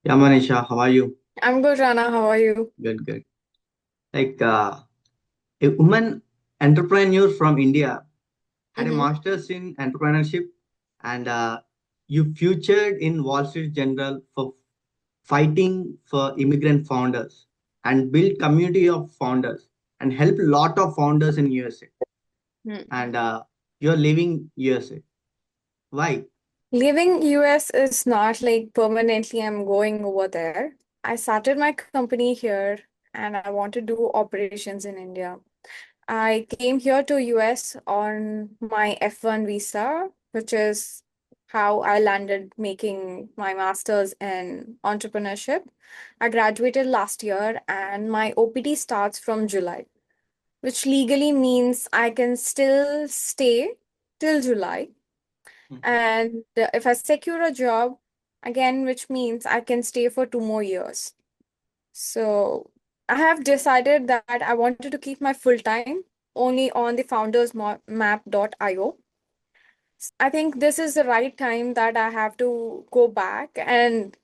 Yeah, Manisha, how are you? I'm good, Rana. How are you? Good, good. Like a woman entrepreneur from India had a Mm-hmm. master's in entrepreneurship, and you featured in Wall Street Journal for fighting for immigrant founders and build community of founders and help lot of founders in USA. And you're living USA. Why? Living US is not like permanently I'm going over there. I started my company here and I want to do operations in India. I came here to US on my F1 visa, which is how I landed making my master's in entrepreneurship. I graduated last year and my OPT starts from July, which legally means I can still stay till July. Mhm. And if I secure a job, again, which means I can stay for 2 more years. So I have decided that I wanted to keep my full time only on the foundersmap.io. I think this is the right time that I have to go back and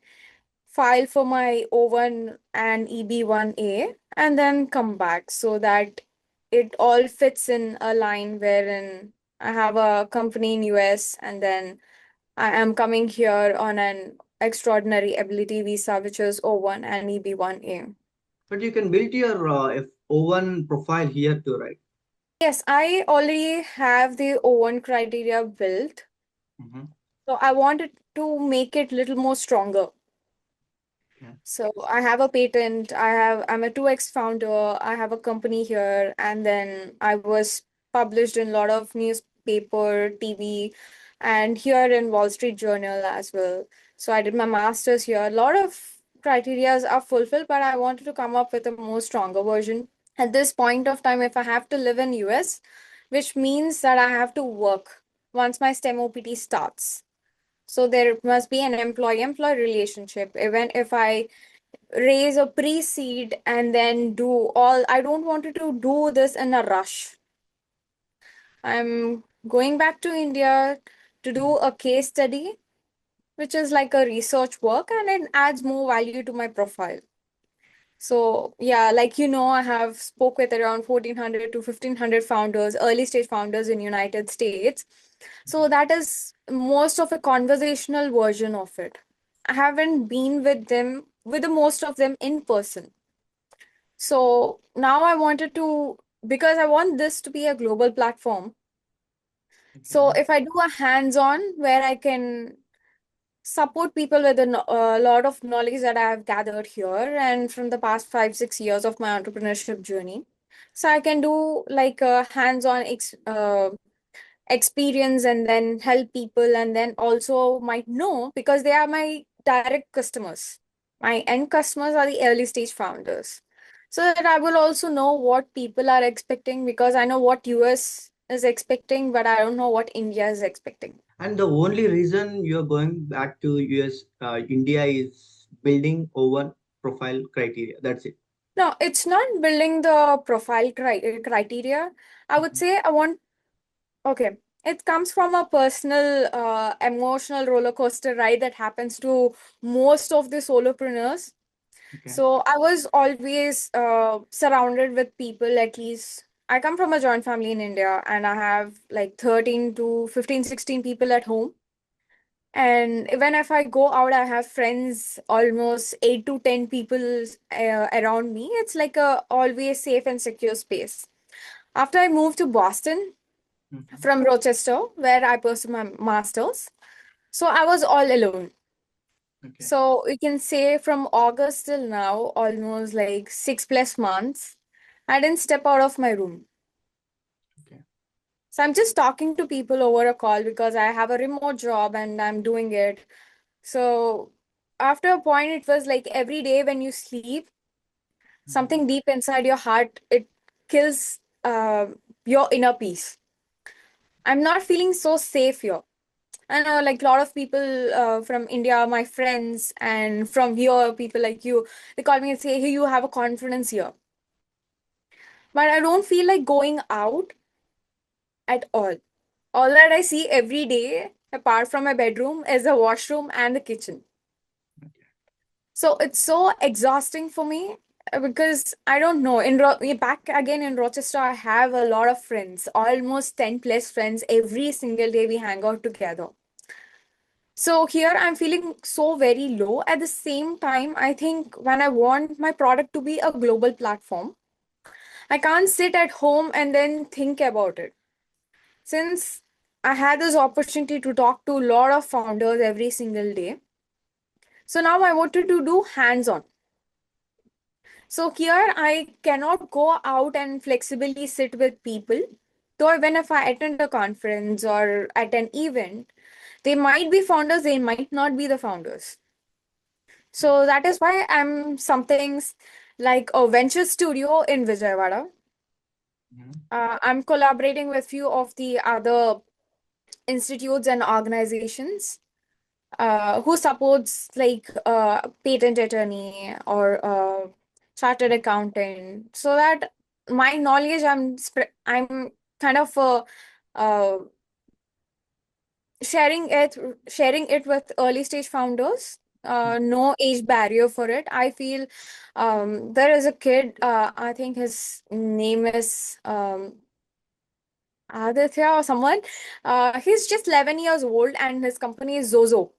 file for my O1 and EB1A and then come back so that it all fits in a line wherein I have a company in US and then I am coming here on an extraordinary ability visa, which is O1 and EB1A. But you can build your O1 profile here too, right? Yes, I already have the O1 criteria built. Mm-hmm. So I wanted to make it little more stronger. Yeah. So I have a patent, I'm a 2X founder, I have a company here, and then I was published in a lot of newspaper, TV, and here in Wall Street Journal as well. So I did my master's here. A lot of criterias are fulfilled, but I wanted to come up with a more stronger version. At this point of time, if I have to live in US, which means that I have to work once my STEM OPT starts. So there must be an employee-employee relationship. Even if I raise a pre-seed and then do all, I don't want to do this in a rush. I'm going back to India to do a case study, which is like a research work and it adds more value to my profile. So yeah, like I have spoke with around 1400 to 1500 founders, early stage founders in United States. So that is most of a conversational version of it. I haven't been with them, with the most of them in person. So now I wanted to, because I want this to be a global platform. So Okay. if I do a hands-on where I can support people with a lot of knowledge that I have gathered here and from the past 5, 6 years of my entrepreneurship journey. So I can do like a hands-on experience and then help people and then also might know because they are my direct customers. My end customers are the early stage founders. So that I will also know what people are expecting because I know what US is expecting, but I don't know what India is expecting. And the only reason you're going back to US, India is building over profile criteria. That's it. No, it's not building the profile criteria. I would Mhm. say I want, okay, it comes from a personal emotional roller coaster ride that happens to most of the solopreneurs. Okay. So I was always surrounded with people, at least. I come from a joint family in India and I have like 13 to 15, 16 people at home. And even if I go out, I have friends, almost 8 to 10 people around me. It's like a always safe and secure space. After I moved to Boston Mhm. from Rochester, where I pursued my master's, so I was all alone. Okay. So we can say from August till now, almost like 6 plus months, I didn't step out of my room. Okay. So I'm just talking to people over a call because I have a remote job and I'm doing it. So after a point, it was like every day when you sleep, Mhm. something deep inside your heart, it kills your inner peace. I'm not feeling so safe here. I know like a lot of people from India, my friends, and from here, people like you, they call me and say, hey, you have a confidence here. But I don't feel like going out at all. All that I see every day, apart from my bedroom, is the washroom and the kitchen. Okay. So it's so exhausting for me because I don't know. Back again in Rochester, I have a lot of friends, almost 10 plus friends. Every single day we hang out together. So here I'm feeling so very low. At the same time, I think when I want my product to be a global platform, I can't sit at home and then think about it. Since I had this opportunity to talk to a lot of founders every single day, so now I wanted to do hands-on. So here I cannot go out and flexibly sit with people. Though when if I attend a conference or at an event, they might be founders, they might not be the founders. So that is why I'm something like a venture studio in Vijayawada. Mhm. I'm collaborating with few of the other institutes and organizations who supports like patent attorney or chartered accountant, so that my knowledge I'm kind of uh, sharing it sharing it with early stage founders. No age barrier for it. I feel there is a kid. I think his name is Aditya or someone. He's just 11 years old and his company is Zozo.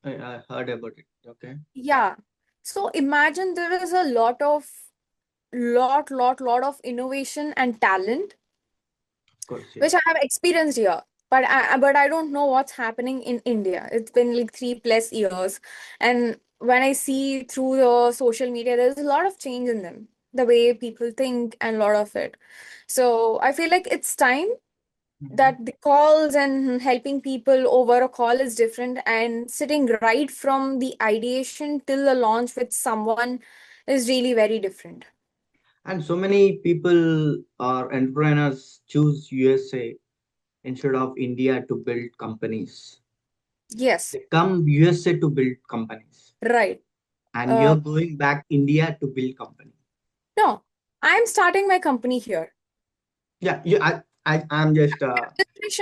I heard about it. Okay. Yeah. So imagine there is a lot of innovation and talent, Of course, which I yes. have experienced here. But I don't know what's happening in India. It's been like 3 plus years. And when I see through the social media, there's a lot of change in them, the way people think and a lot of it. So I feel like it's time Mhm. that the calls and helping people over a call is different, and sitting right from the ideation till the launch with someone is really very different. And so many people or entrepreneurs choose USA instead of India to build companies. Yes, They come USA to build companies, right. and uh you're going back India to build company. no, I'm starting my company here. Yeah, I'm just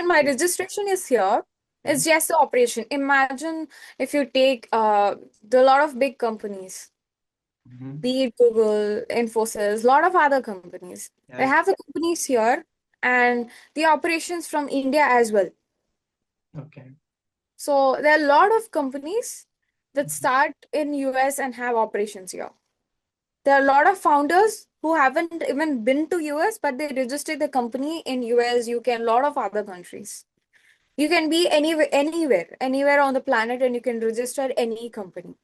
My yeah. registration is here. Mhm. It's just the operation. Imagine if you take the lot of big companies, Mhm. be it Google, Infosys, a lot of other companies. They Yes. have the companies here and the operations from India as well. Okay. So there are a lot of companies that Mhm. start in US and have operations here. There are a lot of founders who haven't even been to US, but they registered the company in US, UK, and a lot of other countries. You can be anywhere on the planet, and you can register any company.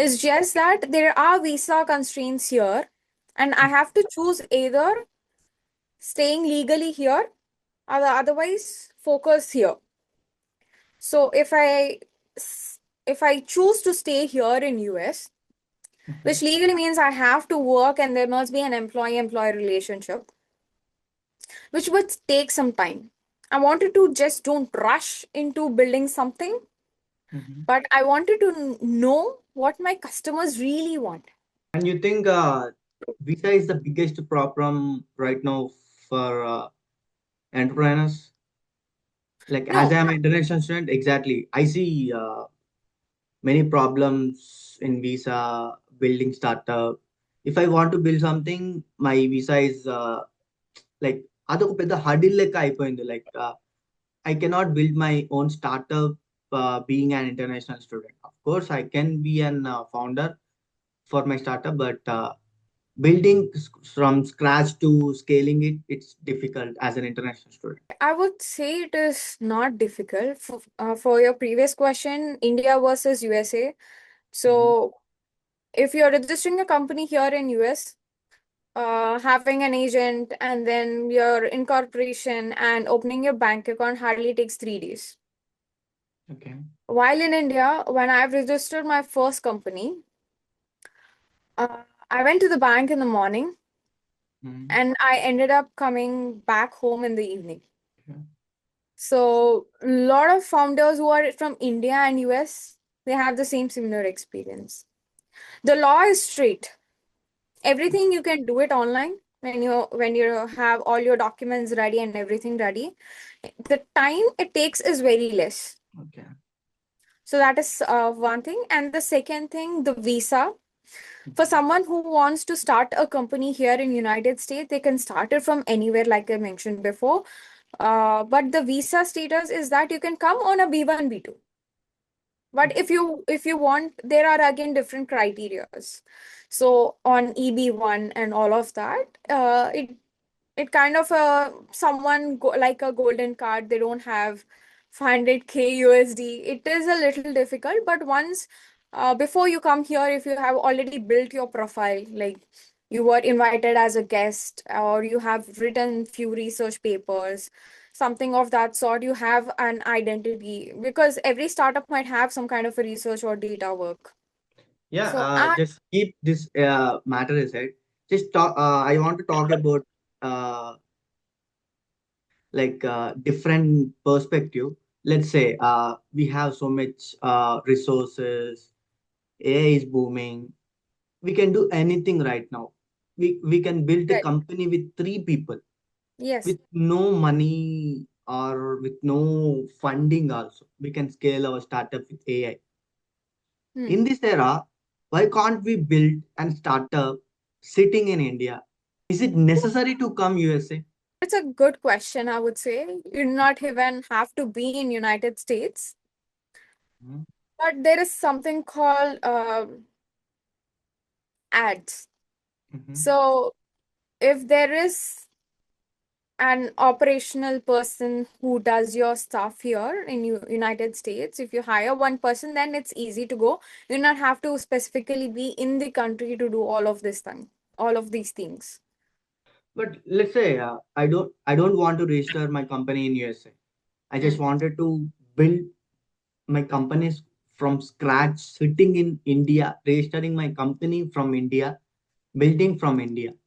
It's just that there are visa constraints here, and I have to choose either staying legally here or otherwise focus here. So if I choose to stay here in US, which Mhm. legally means I have to work and there must be an employee-employee relationship, which would take some time. I wanted to just don't rush into building something, Mhm. but I wanted to know what my customers really want. And you think visa is the biggest problem right now for entrepreneurs? Like as No, I'm an international student, exactly. I see many problems in visa building startup. If I want to build something, my visa is like అదొక పెద్ద huddle లెక్క అయిపోయింది like I cannot build my own startup being an international student. Of course, I can be an founder for my startup, but building from scratch to scaling it, it's difficult as an international student. I would say it is not difficult. For your previous question, India versus USA. Mhm. So if you're registering a company here in US, having an agent and then your incorporation and opening your bank account hardly takes 3 days. Okay. While in India, when I've registered my first company, I went to the bank in the morning Mhm. and I ended up coming back home in the evening. Okay. So a lot of founders who are from India and US, they have the same similar experience. The law is straight. Everything you can do it online when you have all your documents ready and everything ready. The time it takes is very less. Okay. So that is one thing. And the second thing, the visa. For Mhm. someone who wants to start a company here in United States, they can start it from anywhere, like I mentioned before. But the visa status is that you can come on a B1, B2. But if you want, there are again different criterias. So on EB1 and all of that, it kind of someone like a golden card, they don't have 500K USD. It is a little difficult, but once before you come here, if you have already built your profile, like you were invited as a guest or you have written few research papers, something of that sort, you have an identity, because every startup might have some kind of a research or data work. Yeah, So I just keep this matter aside. Just talk. I want to talk about uh, different perspective. Let's say we have so much resources. AI is booming. We can do anything right now. We can build a Right. company with three people Yes. with no money or with no funding. Also, we can scale our startup with AI. Hmm. In this era, why can't we build and startup sitting in India? Is it necessary to come USA? It's a good question, I would say. You do not even have to be in United States, Mhm. but there is something called ads. Mhm. So if there is an operational person who does your stuff here in United States, if you hire one person, then it's easy to go. You do not have to specifically be in the country to do all of these things. But let's say I don't want to register my company in USA. I just Mm. wanted to build my companies from scratch, sitting in India, registering my company from India, building from India. Mm.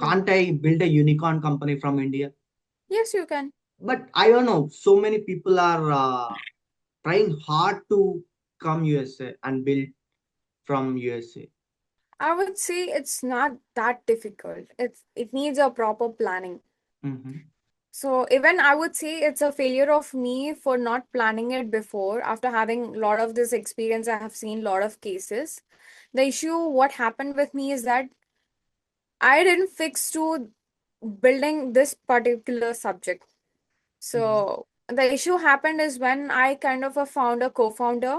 Can't I build a unicorn company from India? Yes, you can. But I don't know. So many people are trying hard to come USA and build from USA. I would say it's not that difficult. It needs a proper planning. Mm-hmm. So even I would say it's a failure of me for not planning it before. After having a lot of this experience, I have seen a lot of cases. The issue, what happened with me is that I didn't fix to building this particular subject. Mm-hmm. So the issue happened is when I kind of found a co-founder.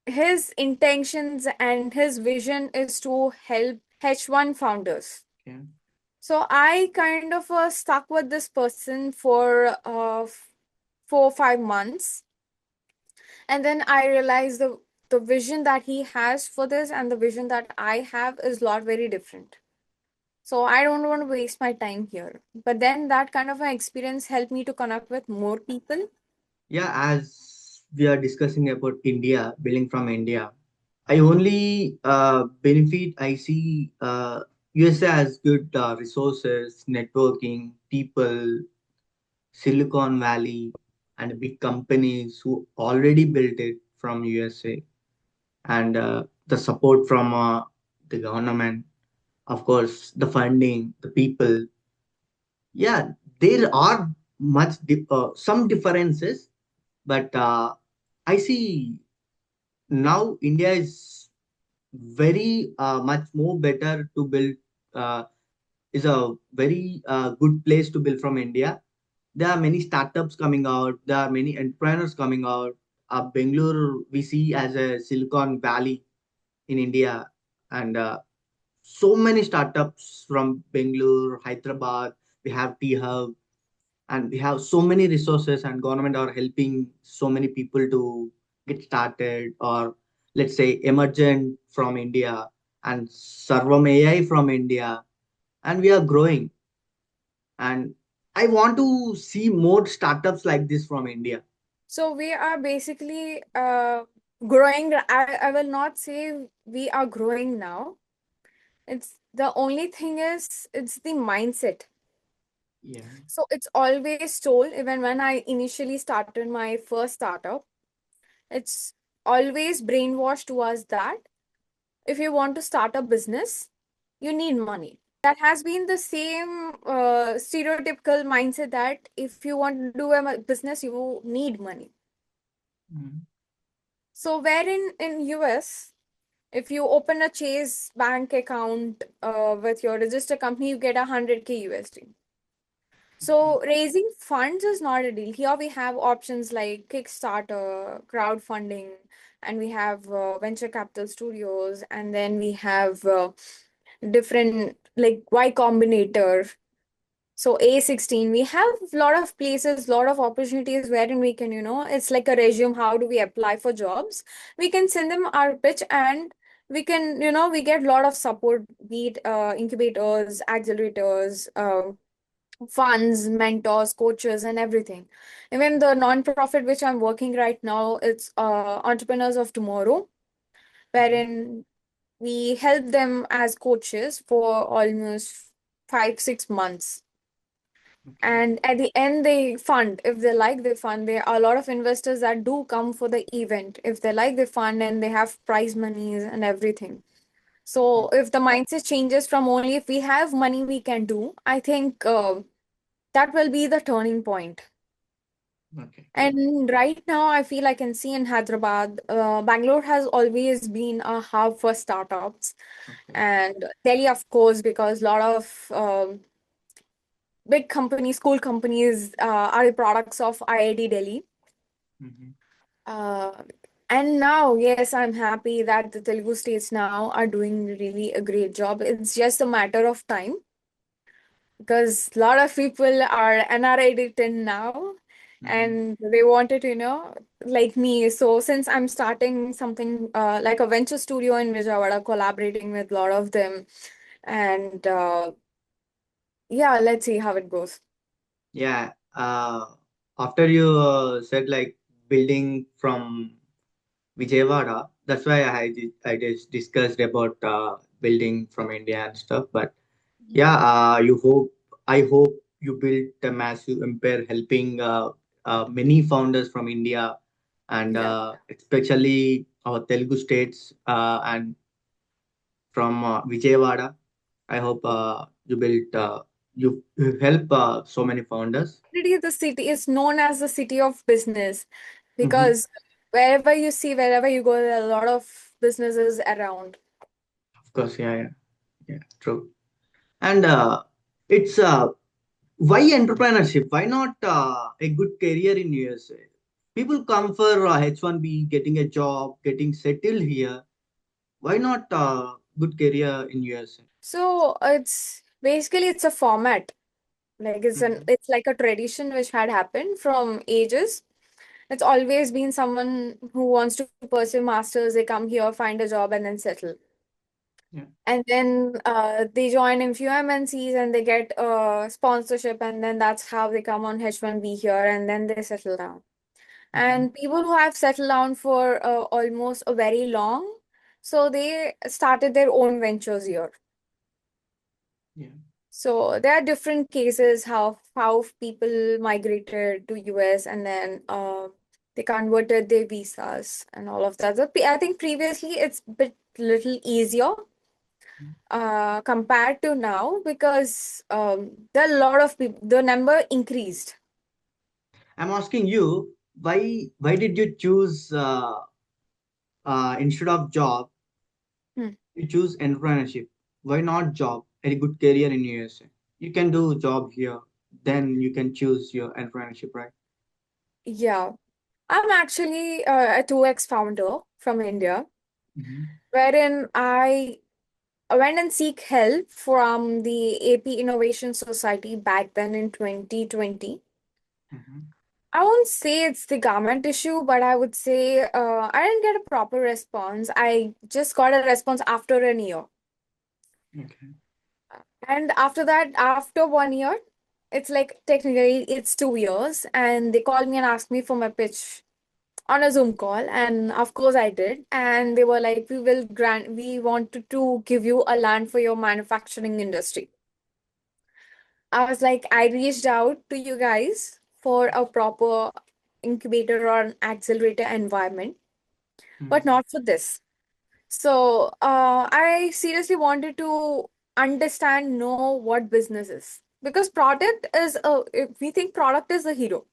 His intentions and his vision is to help H1 founders. Okay. So I kind of stuck with this person for 4 or 5 months, and then I realized the vision that he has for this and the vision that I have is a lot very different. So I don't want to waste my time here. But then that kind of an experience helped me to connect with more people. Yeah, as we are discussing about India, building from India, I only benefit. I see USA has good resources, networking, people, Silicon Valley, and big companies who already built it from USA, and the support from the government, of course, the funding, the people. Yeah, there are some differences, but I see now India is very much more better to build. Uh, is a very good place to build from India. There are many startups coming out. There are many entrepreneurs coming out. Bangalore we see as a Silicon Valley in India, and so many startups from Bangalore, Hyderabad. We have T Hub, and we have so many resources, and government are helping so many people to get started, or let's say emergent from India, and Sarvam AI from India, and we are growing. And I want to see more startups like this from India. So we are basically growing. I will not say we are growing now. It's the only thing is it's the mindset. Yeah. So it's always told, even when I initially started my first startup, it's always brainwashed to us that if you want to start a business, you need money. That has been the same stereotypical mindset that if you want to do a business, you need money. Mhm. So wherein in US, if you open a Chase bank account with your register company, you get 100K USD. Okay. So raising funds is not a deal. Here we have options like Kickstarter, crowdfunding, and we have venture capital studios, and then we have different like Y Combinator. So A16, we have a lot of places, lot of opportunities wherein we can, it's like a resume. How do we apply for jobs? We can send them our pitch and we can, we get a lot of support, be it incubators, accelerators, funds, mentors, coaches, and everything. Even the non-profit which I'm working right now, it's Entrepreneurs of Tomorrow, Mhm. wherein we help them as coaches for almost 5, 6 months. Okay. And at the end, they fund. If they like, they fund. There are a lot of investors that do come for the event. If they like, they fund and they have prize monies and everything. So if the mindset changes from only if we have money, we can do, I think that will be the turning point. Okay, great. And right now, I feel I can see in Hyderabad, Bangalore has always been a hub for startups. Okay. And Delhi, of course, because a lot of big companies, school companies are the products of IIT Delhi. Mhm. Uh, and now, yes, I'm happy that the Telugu states now are doing really a great job. It's just a matter of time because a lot of people are NRI written now Mhm. and they wanted to, like me. So since I'm starting something like a venture studio in Vijayawada, collaborating with a lot of them, and yeah, let's see how it goes. Yeah. After you said like building from Vijayawada, that's why I just discussed about building from India and stuff. But yeah, I hope you built a massive empire, helping many founders from India and Yeah. especially our Telugu states and from Vijayawada. I hope you help so many founders. Already the city is known as the city of business Mm-hmm. because wherever you see, wherever you go, there are a lot of businesses around. Of course, yeah, yeah, yeah, true. And it's why entrepreneurship? Why not a good career in USA? People come for H1B, getting a job, getting settled here. Why not good career in USA? So it's basically it's a format. Like Mm-hmm. it's like a tradition which had happened from ages. It's always been someone who wants to pursue masters, they come here, find a job, and then settle. Yeah. And then they join in few MNCs and they get sponsorship, and then that's how they come on H1B here, and then they settle down. Mm-hmm. And people who have settled down for almost a very long, so they started their own ventures here. Yeah. So there are different cases how people migrated to US and then they converted their visas and all of that. So I think previously it's bit little easier compared to now because there are a lot of people, the number increased. I'm asking you why did you choose instead of job Hmm. you choose entrepreneurship? Why not job? A good career in USA. You can do job here, then you can choose your entrepreneurship, right? Yeah, I'm actually a 2X founder from India, Mm-hmm. wherein I went and seek help from the AP Innovation Society back then in 2020. Mm-hmm. I won't say it's the government issue, but I would say I didn't get a proper response. I just got a response after a year. Okay. And after that, after 1 year, it's like technically it's 2 years. And they called me and asked me for my pitch on a Zoom call. And of course I did. And they were like, we wanted to give you a land for your manufacturing industry. I was like, I reached out to you guys for a proper incubator or an accelerator environment, but Mm-hmm. not for this. So I seriously wanted to understand, know what business is. Because product is if we think product is the hero.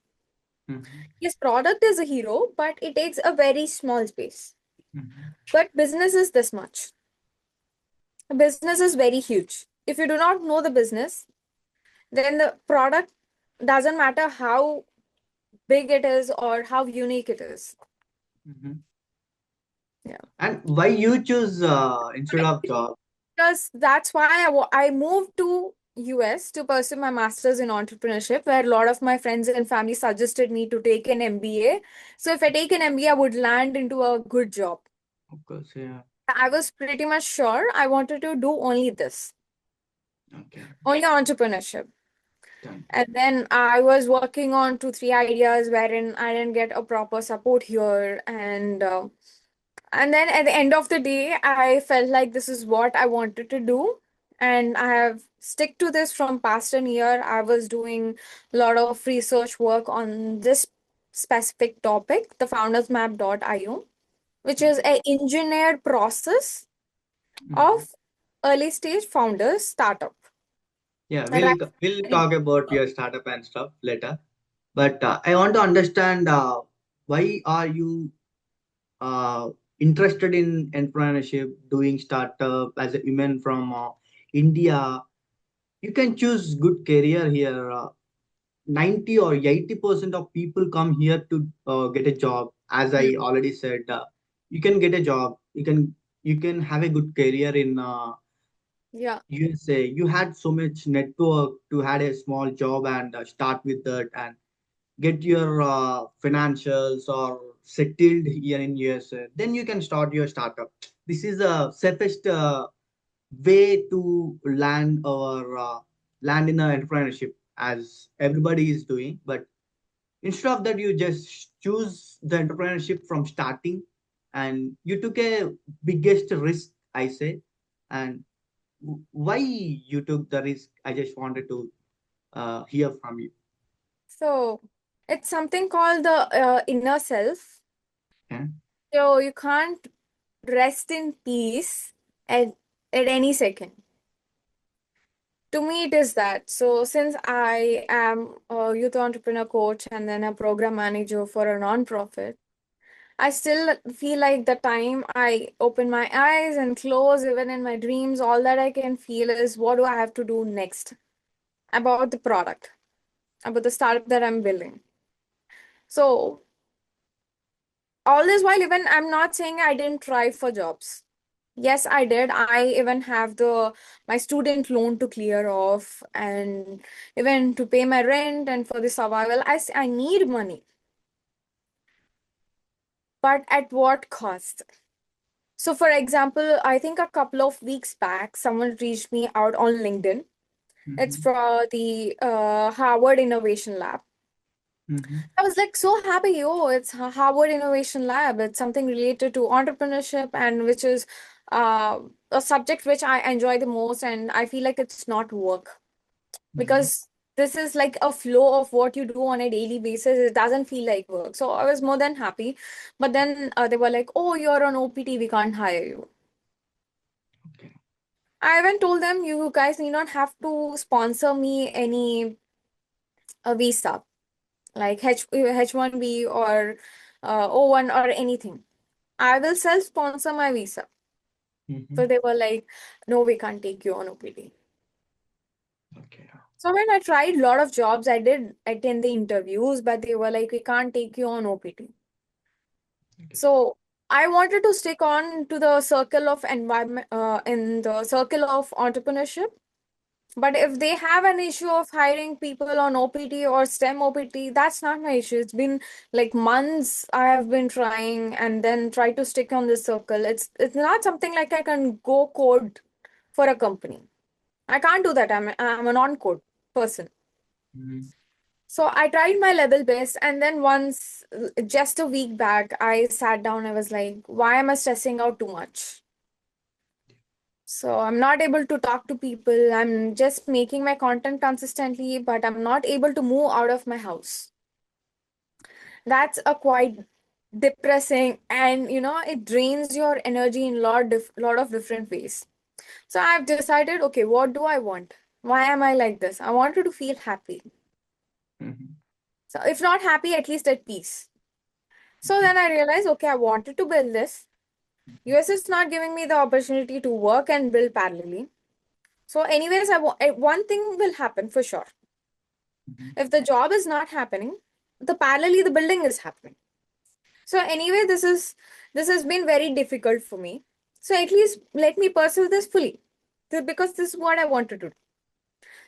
Mm-hmm. Yes, product is a hero, but it takes a very small space. Mm-hmm. But business is this much. Business is very huge. If you do not know the business, then the product doesn't matter how big it is or how unique it is. Mm-hmm. Yeah. And why you choose instead of job? Because that's why I moved to US to pursue my master's in entrepreneurship, where a lot of my friends and family suggested me to take an MBA. So if I take an MBA, I would land into a good job. Of course, yeah. I was pretty much sure I wanted to do only this, Okay, only entrepreneurship. done. And then I was working on two, three ideas wherein I didn't get a proper support here. And then at the end of the day, I felt like this is what I wanted to do. And I have stick to this from past an year. I was doing a lot of research work on this specific topic, the foundersmap.io, which is Okay. an engineered process Mm-hmm. of early stage founders startup. Yeah, Right. we'll talk about your startup and stuff later. But I want to understand why are you uh, interested in entrepreneurship, doing startup as a woman from India? You can choose good career here. 90 or 80% of people come here to get a job. As I already said, you can get a job. You can have a good career in Yeah. USA. You had so much network to had a small job and start with that and get your financials or settled here in USA. Then you can start your startup. This is the safest way to land in a entrepreneurship as everybody is doing. But instead of that, you just choose the entrepreneurship from starting, and you took a biggest risk, I say. And why you took the risk? I just wanted to hear from you. So it's something called the inner self. Yeah. So you can't rest in peace at, at any second. To me, it is that. So since I am a youth entrepreneur coach and then a program manager for a non-profit, I still feel like the time I open my eyes and close, even in my dreams, all that I can feel is what do I have to do next about the product, about the startup that I'm building. So all this while, even I'm not saying I didn't try for jobs. Yes, I did. I even have the my student loan to clear off and even to pay my rent and for the survival. I need money, but at what cost? So, for example, I think a couple of weeks back, someone reached me out on LinkedIn. It's Mm-hmm. for the Harvard Innovation Lab. Mm-hmm. I was like so happy. Oh, it's Harvard Innovation Lab. It's something related to entrepreneurship and which is uh, a subject which I enjoy the most. And I feel like it's not work Mm-hmm. because this is like a flow of what you do on a daily basis. It doesn't feel like work. So I was more than happy. But then they were like, oh, you're on OPT. We can't hire you. Okay. I even told them, you guys need not have to sponsor me any a visa like H1B or O1 or anything. I will self sponsor my visa. Mm-hmm. So they were like, no, we can't take you on OPT. Okay. So when I tried a lot of jobs, I did attend the interviews, but they were like, we can't take you on OPT. Okay. So I wanted to stick on to the circle of environment, in the circle of entrepreneurship. But if they have an issue of hiring people on OPT or STEM OPT, that's not my issue. It's been like months I have been trying and then try to stick on this circle. It's not something like I can go code for a company. I can't do that. I'm a non-code person. Mm-hmm. So I tried my level best, and then once, just a week back, I sat down. I was like, why am I stressing out too much? So I'm not able to talk to people. I'm just making my content consistently, but I'm not able to move out of my house. That's a quite depressing, and it drains your energy in lot of different ways. So I've decided, okay, what do I want? Why am I like this? I wanted to feel happy. Mm-hmm. So if not happy, at least at peace. So then I realized, okay, I wanted to build this. US is not giving me the opportunity to work and build parallelly. So, anyways, one thing will happen for sure. Mhm. If the job is not happening, the parallelly the building is happening. So anyway, this has been very difficult for me. So at least let me pursue this fully, because this is what I wanted to do.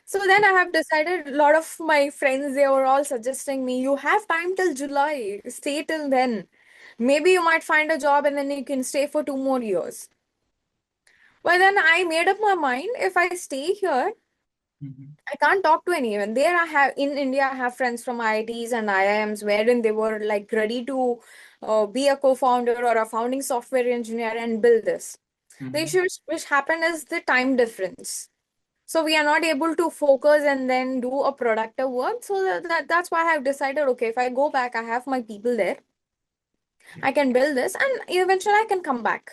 So then I have decided. A lot of my friends, they were all suggesting me, you have time till July, stay till then. Maybe you might find a job and then you can stay for 2 more years. Well, then I made up my mind, if I stay here, Mhm. I can't talk to anyone. There I have in India, I have friends from IITs and IIMs wherein they were like ready to be a co-founder or a founding software engineer and build this. The Mhm. issue which happened is the time difference. So we are not able to focus and then do a productive work. So that's why I have decided, okay, if I go back, I have my people there. Yeah. I can build this and eventually I can come back.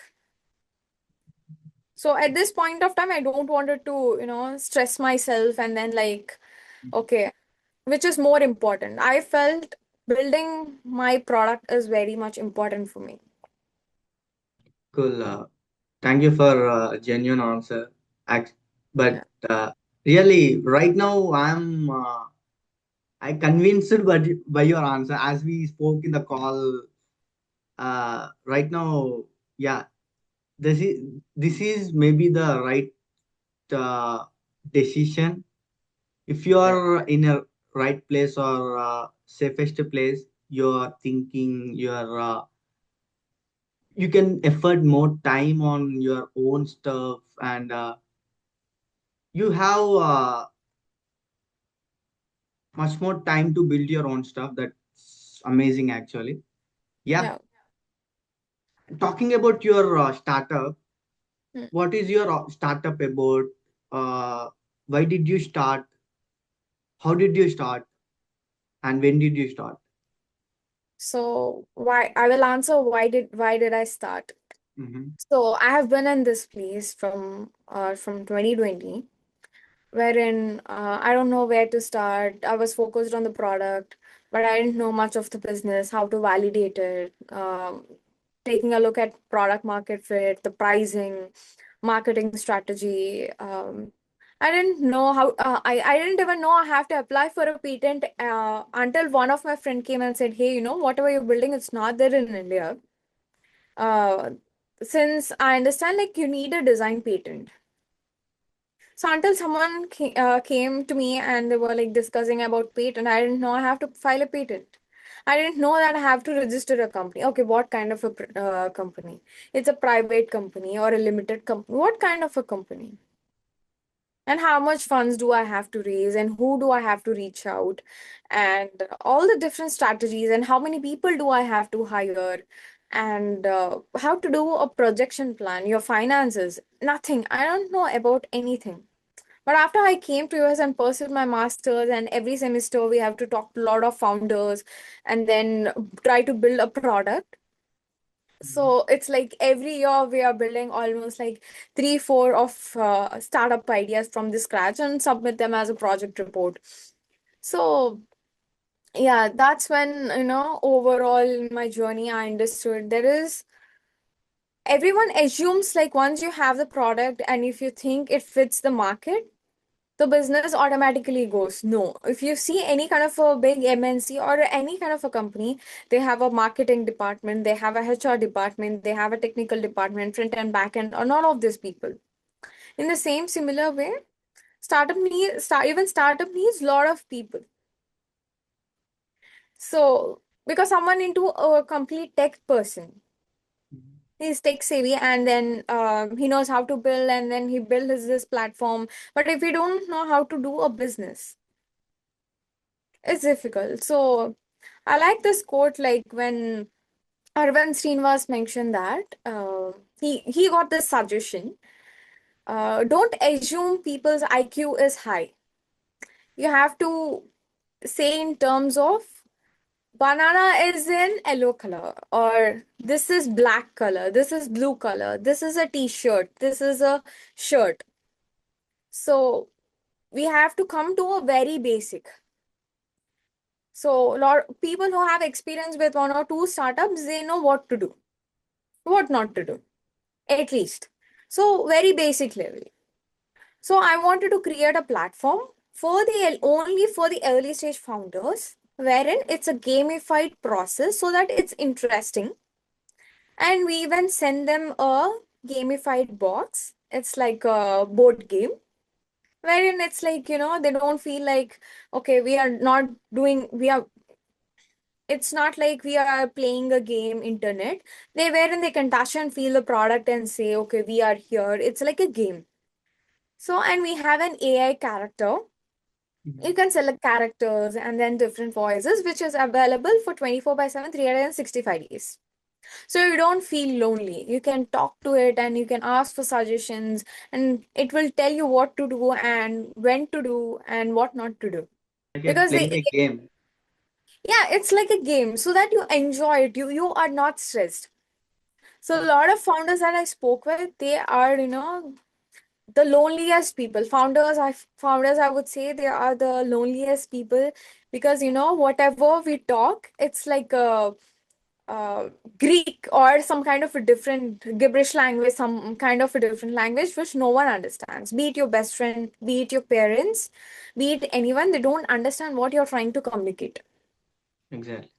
So at this point of time, I don't wanted to, stress myself and then like, okay, which is more important. I felt building my product is very much important for me. Cool. Thank you for genuine answer. But Yeah. really, right now, I convinced by your answer as we spoke in the call. Right now, yeah, this is this is maybe the right uh, decision. If you Yeah. are in a right place or safest place, you are thinking you can effort more time on your own stuff, and you have much more time to build your own stuff. That's amazing, actually. Yeah. Yeah. Talking about your startup, Hmm. what is your startup about? Uh, why did you start? How did you start? And when did you start? So why I will answer, why did I start? Mm-hmm. So I have been in this place from 2020, wherein I don't know where to start. I was focused on the product, but I didn't know much of the business, how to validate it, taking a look at product market fit, the pricing, marketing strategy. I didn't know how, I didn't even know I have to apply for a patent until one of my friend came and said, hey, whatever you're building, it's not there in India. Uh, since I understand, like, you need a design patent. So until someone came to me and they were like discussing about patent, I didn't know I have to file a patent. I didn't know that I have to register a company. Okay, what kind of a company? It's a private company or a limited company. What kind of a company? And how much funds do I have to raise? And who do I have to reach out? And all the different strategies, and how many people do I have to hire? And how to do a projection plan, your finances. Nothing. I don't know about anything. But after I came to US and pursued my master's, and every semester we have to talk to a lot of founders and then try to build a product. So it's like every year we are building almost like three, four of startup ideas from the scratch and submit them as a project report. So yeah, that's when, overall in my journey, I understood there is, everyone assumes like once you have the product and if you think it fits the market, the business automatically goes. No. If you see any kind of a big MNC or any kind of a company, they have a marketing department, they have a HR department, they have a technical department, front and back end, or none of these people. In the same similar way, even startup needs a lot of people. So because someone into a complete tech person, he's tech savvy, and then he knows how to build, and then he builds this platform. But if you don't know how to do a business, it's difficult. So I like this quote, like when Arvind Srinivas mentioned that he got this suggestion. Don't assume people's IQ is high. You have to say in terms of banana is in yellow color, or this is black color, this is blue color, this is a t-shirt, this is a shirt. So we have to come to a very basic. So a lot people who have experience with one or two startups, they know what to do, what not to do, at least. So very basic level. So I wanted to create a platform for the only for the early stage founders, wherein it's a gamified process so that it's interesting. And we even send them a gamified box. It's like a board game, wherein it's like, they don't feel like, okay, we are not doing, we are, it's not like we are playing a game internet. They wherein they can touch and feel the product and say, okay, we are here. It's like a game. So, and we have an AI character. You Mhm. can select characters and then different voices, which is available for 24 by 7, 365 days. So you don't feel lonely. You can talk to it and you can ask for suggestions, and it will tell you what to do and when to do and what not to do. Like a Because playing a game. yeah, it's like a game so that you enjoy it. You are not stressed. So a lot of founders that I spoke with, they are, the loneliest people. Founders, I would say they are the loneliest people because whatever we talk, it's like a Greek or some kind of a different gibberish language, some kind of a different language which no one understands. Be it your best friend, be it your parents, be it anyone, they don't understand what you're trying to communicate Exactly.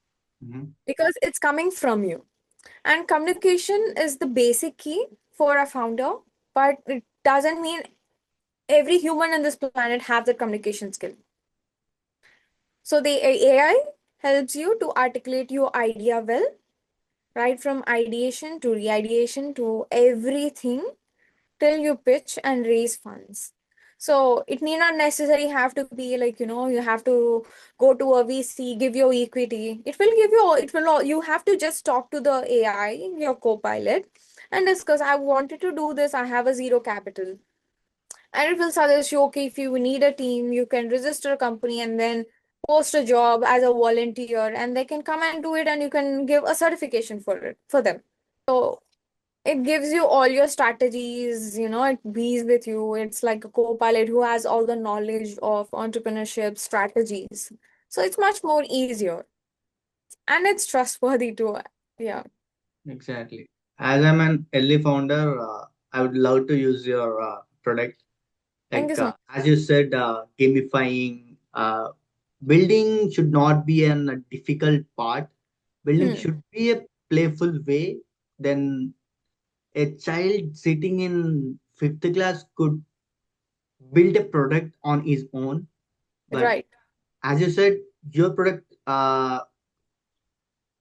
Mhm. because it's coming from you. And communication is the basic key for a founder, but it doesn't mean every human on this planet have that communication skill. So the AI helps you to articulate your idea well, right from ideation to re-ideation to everything till you pitch and raise funds. So it need not necessarily have to be like, you have to go to a VC, give your equity. It will give you, you have to just talk to the AI, your co-pilot, and discuss, I wanted to do this, I have a zero capital. And it will suggest you, okay, if you need a team, you can register a company and then post a job as a volunteer, and they can come and do it, and you can give a certification for it for them. So it gives you all your strategies, it bees with you. It's like a co-pilot who has all the knowledge of entrepreneurship strategies. So it's much more easier and it's trustworthy too. Yeah. Exactly. As I'm an early founder, I would love to use your product. Thank you Like so much. as you said, gamifying, building should not be a difficult part. Building Hmm. should be a playful way. Then a child sitting in fifth class could build a product on his own. But Right. as you said, your product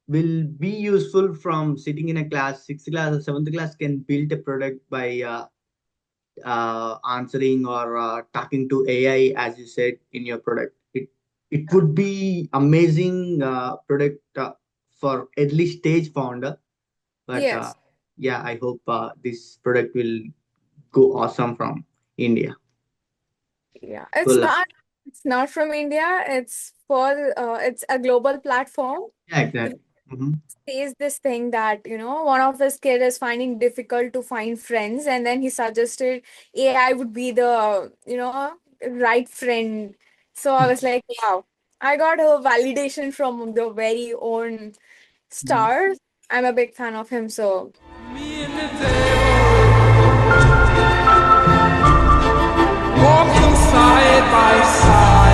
will be useful from sitting in a class, sixth class or seventh class can build a product by answering or talking to AI, as you said in your product. It would be amazing product for early stage founder. But Yes. yeah, I hope this product will go awesome from India. Yeah. Good luck. It's not from India. It's a global platform. Yeah, exactly. Hmm. Says this thing that one of his kid is finding difficult to find friends, and then he suggested AI would be the right friend. So I was like, wow, I got a validation from the very own star. I'm a big fan of him. So Me and the devil walking side by side.